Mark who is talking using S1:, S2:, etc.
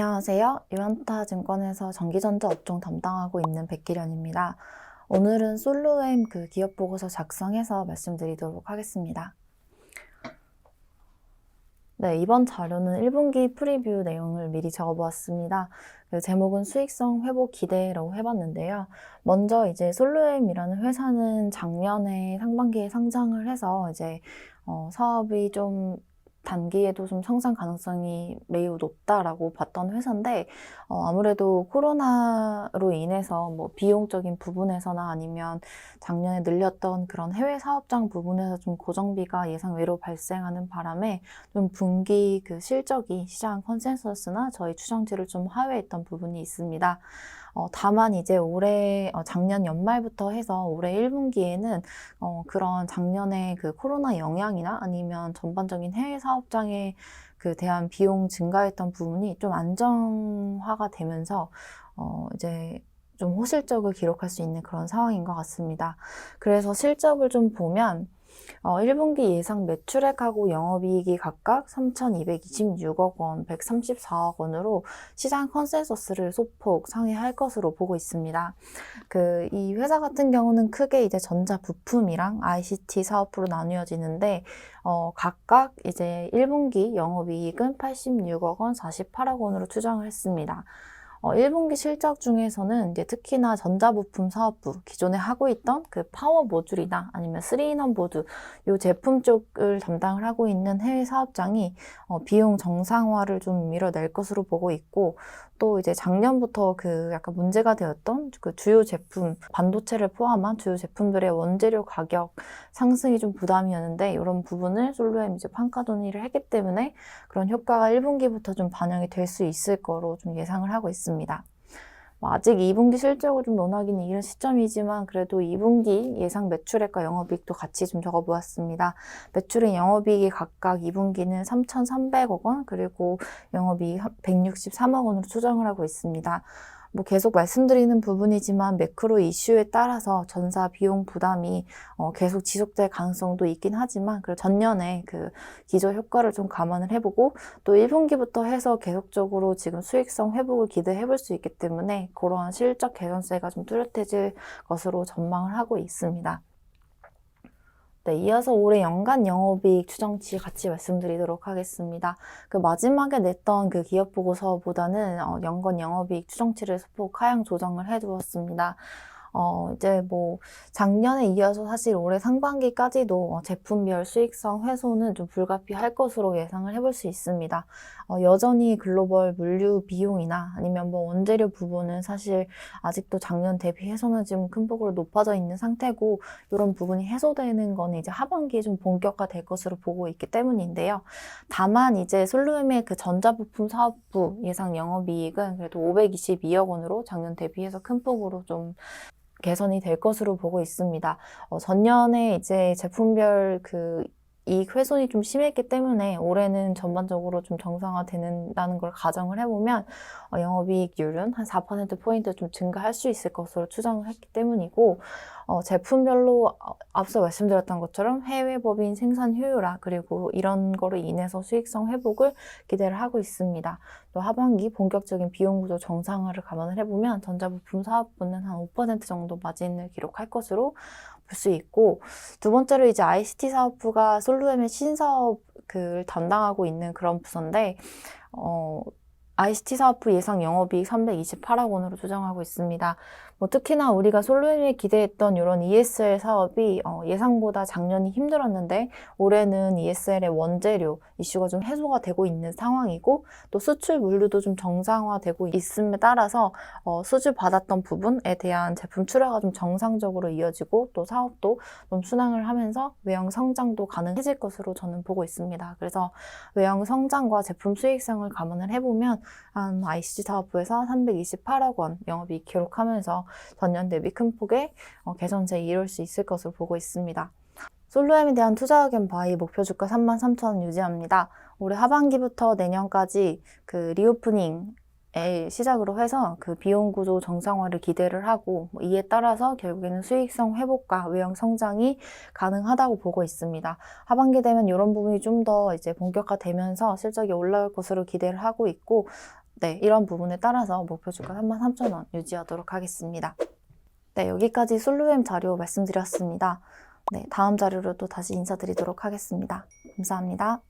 S1: 안녕하세요. 유한타증권에서 전기전자 업종 담당하고 있는 백기련입니다. 오늘은 솔로엠 기업 보고서 작성해서 말씀드리도록 하겠습니다. 네, 이번 자료는 1분기 프리뷰 내용을 미리 적어보았습니다. 제목은 수익성 회복 기대라고 해봤는데요. 먼저 이제 솔로엠이라는 회사는 작년에 상반기에 상장을 해서 이제 사업이 좀 단기에도 좀 성장 가능성이 매우 높다라고 봤던 회사인데, 아무래도 코로나로 인해서 뭐 비용적인 부분에서나 아니면 작년에 늘렸던 그런 해외 사업장 부분에서 좀 고정비가 예상외로 발생하는 바람에 좀 분기 실적이 시장 컨센서스나 저희 추정치를 좀 하회했던 부분이 있습니다. 다만 이제 올해 작년 연말부터 해서 올해 1분기에는 그런 작년에 코로나 영향이나 아니면 전반적인 해외 사업장에 대한 비용 증가했던 부분이 좀 안정화가 되면서 이제 좀 호실적을 기록할 수 있는 그런 상황인 것 같습니다. 그래서 실적을 좀 보면 1분기 예상 매출액하고 영업이익이 각각 3,226억 원, 134억 원으로 시장 컨센서스를 소폭 상회할 것으로 보고 있습니다. 이 회사 같은 경우는 크게 이제 전자 부품이랑 ICT 사업부로 나뉘어지는데, 각각 이제 1분기 영업이익은 86억 원, 48억 원으로 추정을 했습니다. 1분기 실적 중에서는 이제 특히나 전자부품 사업부, 기존에 하고 있던 파워 모듈이나 아니면 3인원 보드, 이 제품 쪽을 담당을 하고 있는 해외 사업장이 비용 정상화를 좀 밀어낼 것으로 보고 있고, 또 이제 작년부터 약간 문제가 되었던 주요 제품, 반도체를 포함한 주요 제품들의 원재료 가격 상승이 좀 부담이었는데, 이런 부분을 솔로엠 이제 판가 논의를 했기 때문에 그런 효과가 1분기부터 좀 반영이 될 수 있을 거로 좀 예상을 하고 있습니다. 아직 2분기 실적을 좀 논하기는 이른 시점이지만 그래도 2분기 예상 매출액과 영업이익도 같이 좀 적어보았습니다. 매출액, 영업이익이 각각 2분기는 3,300억 원, 그리고 영업이익 163억 원으로 추정을 하고 있습니다. 계속 말씀드리는 부분이지만 매크로 이슈에 따라서 전사 비용 부담이 계속 지속될 가능성도 있긴 하지만 전년에 기저 효과를 좀 감안을 해보고 또 1분기부터 해서 계속적으로 지금 수익성 회복을 기대해 볼 수 있기 때문에 그러한 실적 개선세가 좀 뚜렷해질 것으로 전망을 하고 있습니다. 네, 이어서 올해 연간 영업이익 추정치 같이 말씀드리도록 하겠습니다. 마지막에 냈던 기업 보고서보다는 연간 영업이익 추정치를 소폭 하향 조정을 해두었습니다. 이제 작년에 이어서 사실 올해 상반기까지도 제품별 수익성 훼손은 좀 불가피할 것으로 예상을 해볼 수 있습니다. 여전히 글로벌 물류 비용이나 아니면 원재료 부분은 사실 아직도 작년 대비해서는 지금 큰 폭으로 높아져 있는 상태고, 이런 부분이 해소되는 거는 이제 하반기에 좀 본격화될 것으로 보고 있기 때문인데요. 다만 이제 솔로엠의 전자부품 사업부 예상 영업이익은 그래도 522억 원으로 작년 대비해서 큰 폭으로 좀 개선이 될 것으로 보고 있습니다. 전년에 이제 제품별 이익 훼손이 좀 심했기 때문에 올해는 전반적으로 좀 정상화된다는 걸 가정을 해보면 영업이익률은 한 4%포인트 좀 증가할 수 있을 것으로 추정을 했기 때문이고, 제품별로 앞서 말씀드렸던 것처럼 해외 법인 생산 효율화 그리고 이런 거로 인해서 수익성 회복을 기대를 하고 있습니다. 또 하반기 본격적인 비용 구조 정상화를 감안을 해보면 전자부품 사업부는 한 5% 정도 마진을 기록할 것으로 볼 수 있고, 두 번째로 이제 ICT 사업부가 솔로엠의 신사업을 담당하고 있는 그런 부서인데, ICT 사업부 예상 영업이익 328억 원으로 추정하고 있습니다. 특히나 우리가 솔로엠에 기대했던 이런 ESL 사업이 예상보다 작년이 힘들었는데 올해는 ESL의 원재료 이슈가 좀 해소가 되고 있는 상황이고, 또 수출 물류도 좀 정상화되고 있음에 따라서 수주 받았던 부분에 대한 제품 출하가 좀 정상적으로 이어지고 또 사업도 좀 순항을 하면서 외형 성장도 가능해질 것으로 저는 보고 있습니다. 그래서 외형 성장과 제품 수익성을 감안을 해보면 한 ICT 사업부에서 328억 원 영업이익 기록하면서 전년 대비 큰 폭의 개선세 이룰 수 있을 것으로 보고 있습니다. 솔로엠에 대한 투자 의견 바이 목표 주가 33,000원 유지합니다. 올해 하반기부터 내년까지 리오프닝 시작으로 해서 비용 구조 정상화를 기대를 하고, 이에 따라서 결국에는 수익성 회복과 외형 성장이 가능하다고 보고 있습니다. 하반기 되면 이런 부분이 좀 더 이제 본격화되면서 실적이 올라올 것으로 기대를 하고 있고, 네, 이런 부분에 따라서 목표 주가 33,000원 유지하도록 하겠습니다. 네, 여기까지 솔루엠 자료 말씀드렸습니다. 네, 다음 자료로 또 다시 인사드리도록 하겠습니다. 감사합니다.